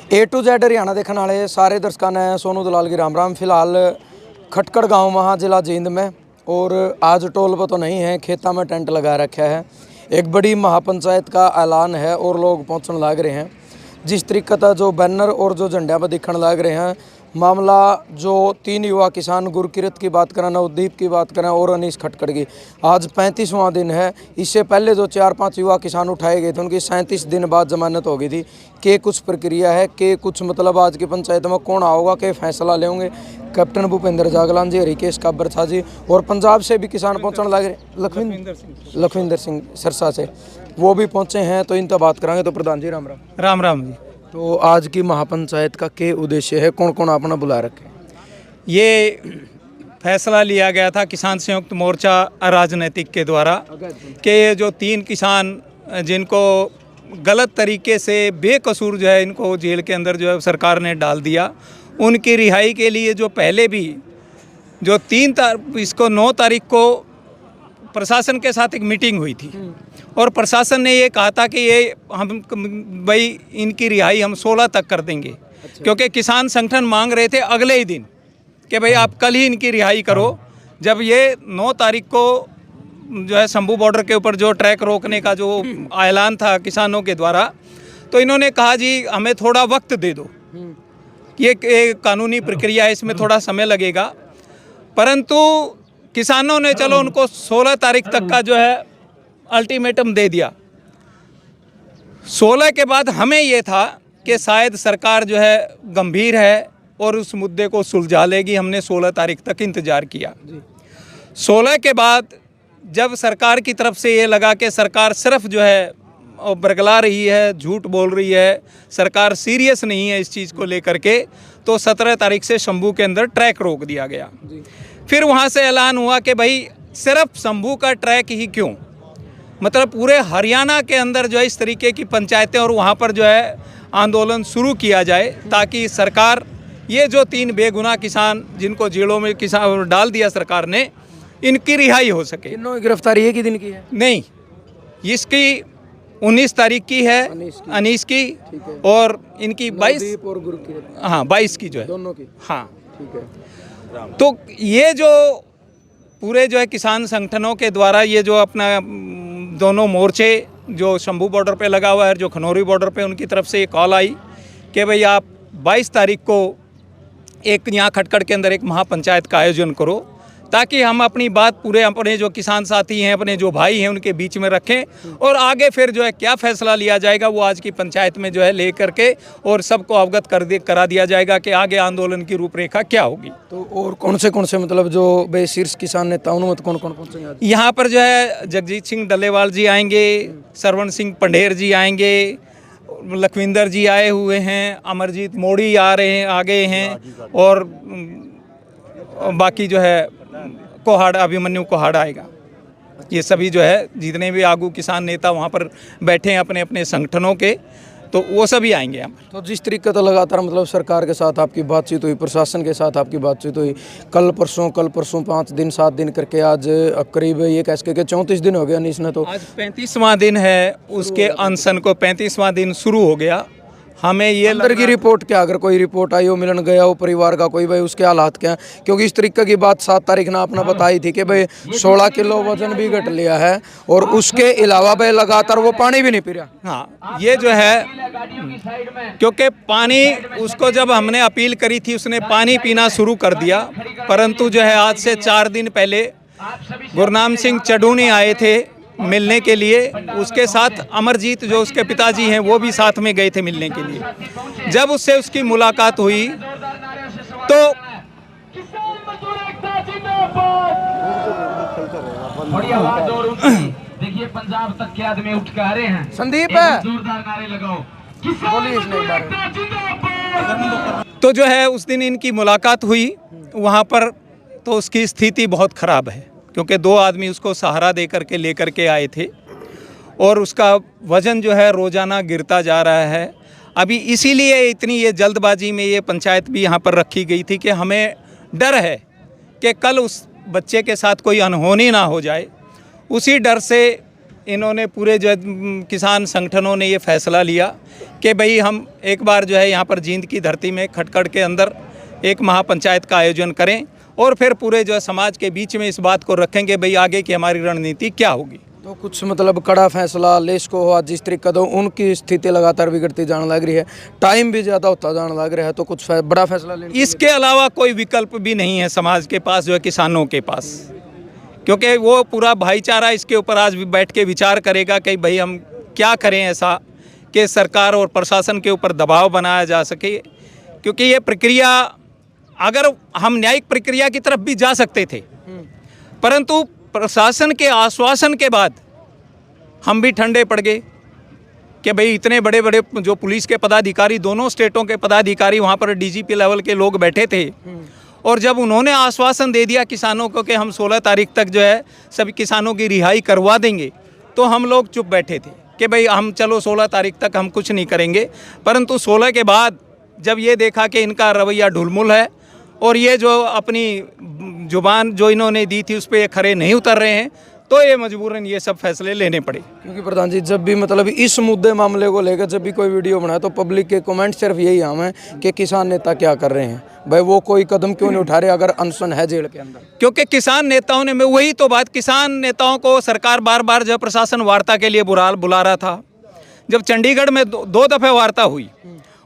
A to Z Haryana देखने वाले सारे दर्शकों ने सोनू दलाल की राम राम। फिलहाल खटकड़ गांव महा जिला जींद में, और आज टोल पर तो नहीं है, खेता में टेंट लगा रखा है। एक बड़ी महापंचायत का ऐलान है और लोग पहुंचने लग रहे हैं। जिस तरीके का जो बैनर और जो झंडा पर दिखने लग रहे हैं, मामला जो 3 युवा किसान गुरकीरत की बात करें, नवदीप की बात करें और अनीस खटकड़ की, आज 35वां दिन है। इससे पहले जो 4-5 युवा किसान उठाए गए थे, उनकी 37 दिन बाद जमानत हो गई थी। के कुछ प्रक्रिया है, के कुछ मतलब आज की पंचायत में कौन आओगा, के फैसला लेंगे। कैप्टन भूपेंद्र जागलान जी, हरिकेश काबर था जी, और पंजाब से भी किसान पहुँचने लग रहे, लखविंदर सिंह सरसा से वो भी पहुँचे हैं। तो इनका बात करांगे। तो प्रधान जी राम राम। राम राम जी। तो आज की महापंचायत का क्या उद्देश्य है, कौन कौन आपने बुला रखे? ये फैसला लिया गया था किसान संयुक्त मोर्चा अराजनैतिक के द्वारा कि ये जो 3 किसान जिनको गलत तरीके से बेकसूर जो है इनको जेल के अंदर जो है सरकार ने डाल दिया, उनकी रिहाई के लिए जो पहले भी जो 9 तारीख को प्रशासन के साथ एक मीटिंग हुई थी, और प्रशासन ने ये कहा था कि ये हम भाई इनकी रिहाई हम 16 तक कर देंगे। क्योंकि किसान संगठन मांग रहे थे अगले ही दिन कि भाई आप कल ही इनकी रिहाई करो। जब ये 9 तारीख को जो है शंभू बॉर्डर के ऊपर जो ट्रैक रोकने का जो ऐलान था किसानों के द्वारा, तो इन्होंने कहा जी हमें थोड़ा वक्त दे दो, ये कानूनी प्रक्रिया है, इसमें थोड़ा समय लगेगा। परंतु किसानों ने चलो उनको 16 तारीख तक का जो है अल्टीमेटम दे दिया। 16 के बाद हमें ये था कि शायद सरकार जो है गंभीर है और उस मुद्दे को सुलझा लेगी। हमने 16 तारीख तक इंतज़ार किया। 16 के बाद जब सरकार की तरफ से ये लगा कि सरकार सिर्फ जो है बरगला रही है, झूठ बोल रही है, सरकार सीरियस नहीं है इस चीज़ को लेकर के, तो 17 तारीख से शंभू के अंदर ट्रैक रोक दिया गया। फिर वहाँ से ऐलान हुआ कि भाई सिर्फ शंभू का ट्रैक ही क्यों, मतलब पूरे हरियाणा के अंदर जो है इस तरीके की पंचायतें और वहाँ पर जो है आंदोलन शुरू किया जाए, ताकि सरकार ये जो 3 बेगुनाह किसान जिनको जेलों में किसान डाल दिया सरकार ने, इनकी रिहाई हो सके। इन्होंने गिरफ्तारी एक ही दिन की है? नहीं, इसकी 19 तारीख की है, अनीस की, और इनकी 22 और गुरकीरत, हाँ 22 की जो है दोनों की। हाँ ठीक है। तो ये जो पूरे जो है किसान संगठनों के द्वारा ये जो अपना दोनों मोर्चे जो शंभू बॉर्डर पे लगा हुआ है, जो खनौरी बॉर्डर पे, उनकी तरफ से ये कॉल आई कि भाई आप 22 तारीख को एक यहाँ खटकड़ के अंदर एक महापंचायत का आयोजन करो, ताकि हम अपनी बात पूरे अपने जो किसान साथी हैं, अपने जो भाई हैं, उनके बीच में रखें, और आगे फिर जो है क्या फैसला लिया जाएगा वो आज की पंचायत में जो है ले करके और सबको अवगत करा दिया जाएगा कि आगे आंदोलन की रूपरेखा क्या होगी। तो और कौन से मतलब जो शीर्ष किसान नेता उनमें कौन कौन पहुँचेंगे? यहाँ पर जो है जगजीत सिंह डल्लेवाल जी आएंगे, सरवण सिंह पंडेर जी आएंगे, लखविंदर जी आए हुए हैं, अमरजीत मोड़ी आ रहे हैं, आ गए हैं, और बाकी जो है कोहाड़, अभिमन्यु कोहाड़ आएगा। ये सभी जो है जितने भी आगू किसान नेता वहाँ पर बैठे हैं अपने अपने संगठनों के, तो वो सभी आएंगे यहाँ पर। तो जिस तरीके तो लगातार मतलब सरकार के साथ आपकी बातचीत हुई, प्रशासन के साथ आपकी बातचीत हुई, कल परसों 5 दिन 7 दिन करके आज करीब ये कह सके कि 34 दिन हो गया अनीस ने। तो आज 35वां दिन है उसके अनशन को, 35वां दिन शुरू हो गया। हमें ये अंदर की रिपोर्ट क्या, अगर कोई रिपोर्ट आई हो, मिलन गया हो परिवार का कोई, भाई उसके हालात क्या हैं? क्योंकि इस तरीके की बात 7 तारीख ने आपने बताई थी कि भाई 16 किलो वजन भी घट लिया है, और उसके अलावा भाई लगातार वो पानी भी नहीं पी रहा। हाँ, ये जो है क्योंकि पानी उसको जब हमने अपील करी थी उसने पानी पीना शुरू कर दिया, परंतु जो है आज से 4 दिन पहले गुरनाम सिंह चडूनी आए थे मिलने के लिए, उसके साथ अमरजीत जो उसके पिताजी हैं वो भी साथ में गए थे मिलने के लिए। जब उससे उसकी मुलाकात हुई तो देखिए पंजाब तक के आदमी उठ के आ रहे हैं। संदीप है, जोरदार नारे लगाओ, बोलिए इसने एक बार। तो जो है उस दिन इनकी मुलाकात हुई वहाँ पर, तो उसकी स्थिति बहुत ख़राब है, क्योंकि 2 आदमी उसको सहारा दे करके लेकर के आए थे, और उसका वज़न जो है रोज़ाना गिरता जा रहा है। अभी इसीलिए इतनी ये जल्दबाजी में ये पंचायत भी यहाँ पर रखी गई थी कि हमें डर है कि कल उस बच्चे के साथ कोई अनहोनी ना हो जाए। उसी डर से इन्होंने पूरे जो है किसान संगठनों ने ये फैसला लिया कि भाई हम एक बार जो है यहाँ पर जींद की धरती में खटकड़ के अंदर एक महापंचायत का आयोजन करें और फिर पूरे जो है समाज के बीच में इस बात को रखेंगे भाई आगे की हमारी रणनीति क्या होगी। तो कुछ मतलब कड़ा फैसला लेस्को हुआ जिस तरीके तो उनकी स्थिति लगातार बिगड़ती जाने लग रही है, टाइम भी ज़्यादा होता जाने लग रहा है, तो कुछ बड़ा फैसला लेने इसके अलावा कोई विकल्प भी नहीं है समाज के पास, जो है किसानों के पास, क्योंकि वो पूरा भाईचारा इसके ऊपर आज भी बैठ के विचार करेगा कि भाई हम क्या करें ऐसा कि सरकार और प्रशासन के ऊपर दबाव बनाया जा सके। क्योंकि ये प्रक्रिया, अगर हम न्यायिक प्रक्रिया की तरफ भी जा सकते थे, परंतु प्रशासन के आश्वासन के बाद हम भी ठंडे पड़ गए कि भाई इतने बड़े बड़े जो पुलिस के पदाधिकारी, दोनों स्टेटों के पदाधिकारी, वहाँ पर डीजीपी लेवल के लोग बैठे थे, और जब उन्होंने आश्वासन दे दिया किसानों को कि हम 16 तारीख तक जो है सभी किसानों की रिहाई करवा देंगे, तो हम लोग चुप बैठे थे कि भाई हम चलो 16 तारीख तक हम कुछ नहीं करेंगे। परंतु 16 के बाद जब ये देखा कि इनका रवैया ढुलमुल है और ये जो अपनी जुबान जो इन्होंने दी थी उस पर ये खरे नहीं उतर रहे हैं, तो ये मजबूरन ये सब फैसले लेने पड़े। क्योंकि प्रधान जी जब भी मतलब इस मुद्दे मामले को लेकर जब भी कोई वीडियो बनाए तो पब्लिक के कमेंट सिर्फ यही आम है कि किसान नेता क्या कर रहे हैं, भाई वो कोई कदम क्यों नहीं उठा रहे अगर अनशन है जेल के अंदर। क्योंकि किसान नेताओं ने, मैं वही तो बात, किसान नेताओं को सरकार बार बार जब प्रशासन वार्ता के लिए बुला रहा था, जब चंडीगढ़ में दो दफ़े वार्ता हुई,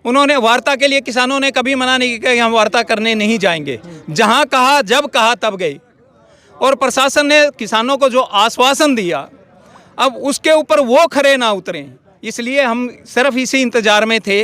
उन्होंने वार्ता के लिए, किसानों ने कभी मना नहीं किया कि हम वार्ता करने नहीं जाएंगे, जहां कहा जब कहा तब गए। और प्रशासन ने किसानों को जो आश्वासन दिया, अब उसके ऊपर वो खरे ना उतरें, इसलिए हम सिर्फ इसी इंतजार में थे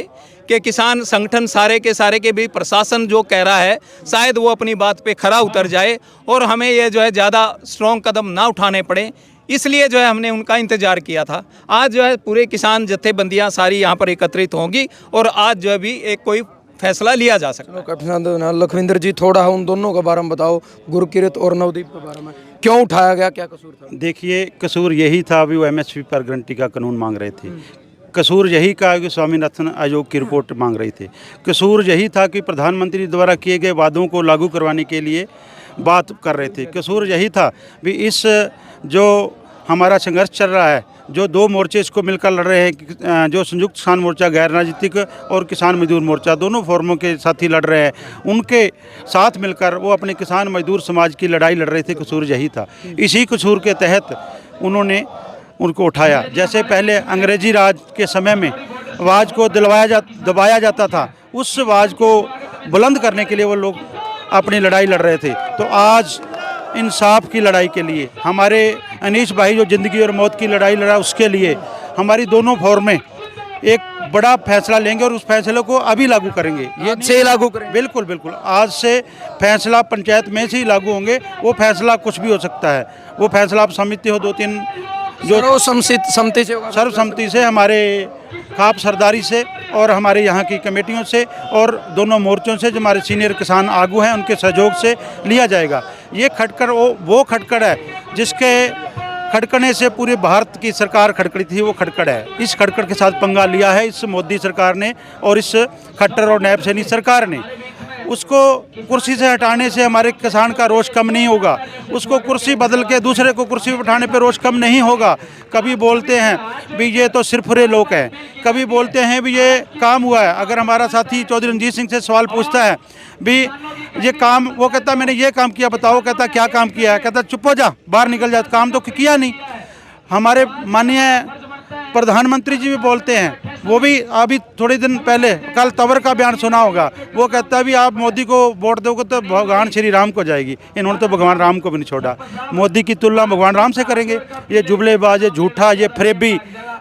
कि किसान संगठन सारे के भी प्रशासन जो कह रहा है शायद वो अपनी बात पे खरा उतर जाए और हमें ये जो है ज़्यादा स्ट्रॉन्ग कदम ना उठाने पड़े, इसलिए जो है हमने उनका इंतजार किया था। आज जो है पूरे किसान जत्थेबंदियां सारी यहाँ पर एकत्रित होंगी और आज जो है भी एक कोई फैसला लिया जा सकता है। लखविंदर जी थोड़ा उन दोनों के बारे में बताओ, गुरकीरत और नवदीप के बारे में, क्यों उठाया गया, क्या कसूर था? देखिए, कसूर यही था, अभी वो एमएसपी पर गारंटी का कानून मांग रहे थे। कसूर यही था कि स्वामीनाथन आयोग की रिपोर्ट मांग रहे थे। कसूर यही था कि प्रधानमंत्री द्वारा किए गए वादों को लागू करवाने के लिए बात कर रहे थे। कसूर यही था भी इस जो हमारा संघर्ष चल रहा है, जो दो मोर्चे इसको मिलकर लड़ रहे हैं, जो संयुक्त किसान मोर्चा, गैर राजनीतिक और किसान मजदूर मोर्चा, दोनों फोरमों के साथी लड़ रहे हैं, उनके साथ मिलकर वो अपने किसान मजदूर समाज की लड़ाई लड़ रहे थे। कसूर यही था। इसी कसूर के तहत उन्होंने उनको उठाया। जैसे पहले अंग्रेजी राज के समय में आवाज़ को दबाया जाता था, उस आवाज़ को बुलंद करने के लिए वो लोग अपनी लड़ाई लड़ रहे थे। तो आज इंसाफ की लड़ाई के लिए हमारे अनीश भाई जो ज़िंदगी और मौत की लड़ाई लड़ा, उसके लिए हमारी दोनों फोरमें एक बड़ा फैसला लेंगे और उस फैसले को अभी लागू करेंगे। ये से लागू करेंगे? बिल्कुल बिल्कुल, आज से फैसला पंचायत में से ही लागू होंगे। वो फैसला कुछ भी हो सकता है, वो फैसला आप समिति हो, 2-3 जो सर्वसम्मति से होगा, सर्वसम्मति से, हमारे खाप सरदारी से और हमारे यहाँ की कमेटियों से और दोनों मोर्चों से जो हमारे सीनियर किसान आगू हैं उनके सहयोग से लिया जाएगा। ये खटकड़ वो खटकड़ है जिसके खटकने से पूरे भारत की सरकार खटकड़ी थी, वो खटकड़ है। इस खटकड़ के साथ पंगा लिया है इस मोदी सरकार ने और इस खट्टर और नैब सैनी सरकार ने। उसको कुर्सी से हटाने से हमारे किसान का रोष कम नहीं होगा, उसको कुर्सी बदल के दूसरे को कुर्सी पर बिठाने पर रोष कम नहीं होगा। कभी बोलते हैं भी ये तो सिरफुरे लोग हैं, कभी बोलते हैं भी ये काम हुआ है। अगर हमारा साथी चौधरी रणजीत सिंह से सवाल पूछता है भी ये काम, वो कहता मैंने ये काम किया, बताओ, कहता क्या काम किया है, कहता चुप हो जा, बाहर निकल जा, काम तो किया नहीं। हमारे माननीय प्रधानमंत्री जी भी बोलते हैं, वो भी अभी थोड़े दिन पहले कल तंवर का बयान सुना होगा, वो कहता है भी आप मोदी को वोट दोगे तो भगवान श्री राम को जाएगी। इन्होंने तो भगवान राम को भी नहीं छोड़ा। मोदी की तुलना भगवान राम से करेंगे? ये जुमलेबाज, ये झूठा, ये फरेबी,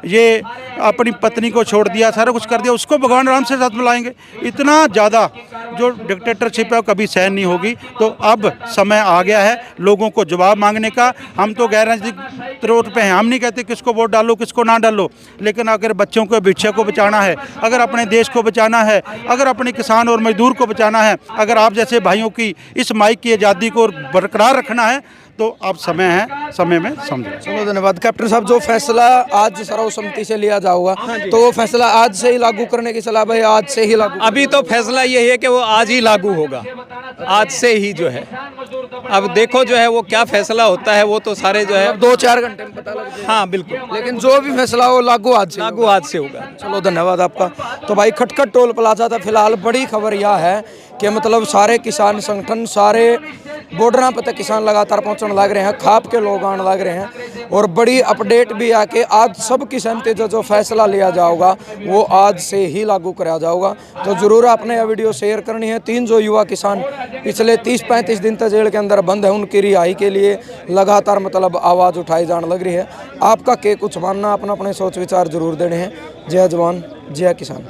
ये अपनी पत्नी को छोड़ दिया, सारा कुछ कर दिया, उसको भगवान राम से साथ मिलाएंगे? इतना ज़्यादा जो डिक्टेटरशिप है वो कभी सहन नहीं होगी। तो अब समय आ गया है लोगों को जवाब मांगने का। हम तो गैर राजनीतिक तौर पे हैं, हम नहीं कहते किसको वोट डालो किसको ना डालो, लेकिन अगर बच्चों को, भिक्षा को बचाना है, अगर अपने देश को बचाना है, अगर अपने किसान और मजदूर को बचाना है, अगर आप जैसे भाइयों की इस माइक की आज़ादी को बरकरार रखना है, तो अब समय है, समय में समझो। चलो धन्यवाद कैप्टन साहब। जो फैसला आज सर्वसम्मति से लिया जाऊगा तो वो फैसला आज से ही लागू करने की सलाह है, आज से ही लागू? अभी तो फैसला यही है कि वो आज ही लागू होगा, आज से ही जो है। अब देखो जो है वो क्या फैसला होता है, वो तो सारे जो है 2-4 घंटे में पता लग जाएगा। हाँ बिल्कुल, लेकिन जो भी फैसला हो लागू आज से लागू आज से होगा। चलो धन्यवाद आपका। तो भाई खटखट टोल प्लाजा था। फिलहाल बड़ी खबर यह है कि मतलब सारे किसान संगठन, सारे बॉर्डर पे तक किसान लगातार पहुंचने लग रहे हैं, खाप के लोग आने लग रहे हैं। और बड़ी अपडेट भी आके आज सबकी सहमति जो फैसला लिया जाएगा वो आज से ही लागू कराया जाएगा। तो ज़रूर आपने यह वीडियो शेयर करनी है। 3 जो युवा किसान पिछले 30-35 दिन तक जेल के अंदर बंद है, उनकी रिहाई के लिए लगातार मतलब आवाज़ उठाई जाने लग रही है। आपका के कुछ मानना, अपना अपने सोच विचार जरूर देने हैं। जय जवान जय किसान।